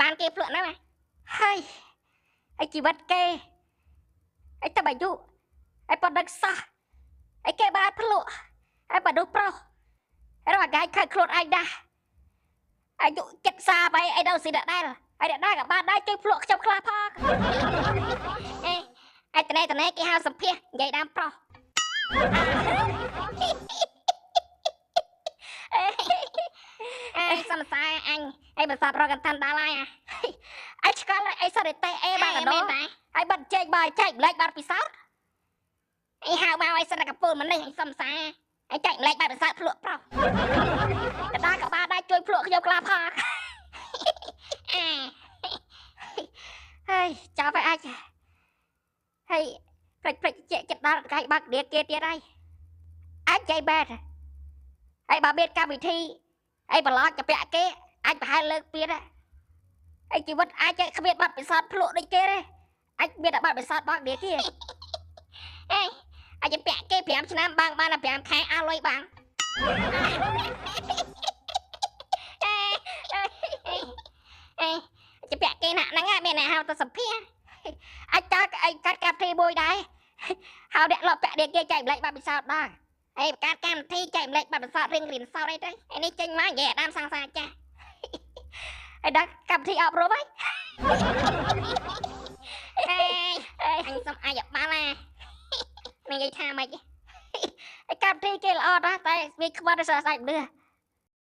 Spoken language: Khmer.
បានគេភ្លក់ហ្នឹងហើយឯជីវិតគេឯទៅបាយុឯប៉ុណ្ណឹងសោះឯគេបានភ្លក់ឯបដុប្រុសឯរកអាកាយខើខ្លួនឯងដែរអាយុចិត្តសាបែឯដល់ស៊ីដដែលឯដដែលក៏បានដែរជួយភ្លក់ខ្ញុំខ្លះផងឯតនេគេហៅសម្ភាសនិយាយដើមប្រុសសំសាអញឯបសាប់រកកណ្តាន់ដល់ហើយឯឆ្កល់ឯសិតតែអេបានកដោឯបាត់ជែកបាយចែកម្លេចបាត់ពិសោធន៍ឯហៅមកឯសិតតែកពូលម្នេះឯសំសាឯចែកម្លេចបាត់ពិសោធន៍ភ្លក់ប្រុសកដាក៏បានដែរជួយភ្លក់ខ្ញុំខ្លះផងហើយចាប់ឲ្យអាចហើយព្រិចចិត្តដល់កាយបាក់ដៀគេទៀតហើយអាចចៃបែតហើយបើមានកម្មវិធីឯប្រឡោចទៅពាក់គេអាចប្រហែលលើកទៀតឯជីវិតអាចគ្មានបាត់ពិសោធន៍ភ្លក់ដូចគេទេអាចមានតែបាត់ពិសោធន៍បាក់ដៀគេអាចពាក់គេ5ឆ្នាំបានតែ5ខែអស់លុយបានអាចពាក់គេណាស់ហ្នឹងមានអ្នកហៅទៅសម្ភារអាចតើឯកាត់កាត់ទីមួយដែរហៅអ្នកលក់ពាក់ដៀគេចែកម្លេចបាត់ពិសោធន៍ដែរឯកាត់កម្មវិធីចែកម្លេចបាត់ពិសោធន៍រៀនសោតអីទៅឯនេះចេញមកនិយាយអាដាមសាំងសាចាស់ឯដល់កម្មវិធីអប់រំហើយអញសុំអាយបានណានិយាយថាម៉េចឯកម្មវិធីគេល្អណាស់តែវាខ្វះដោយសារស្អែកមនុស្ស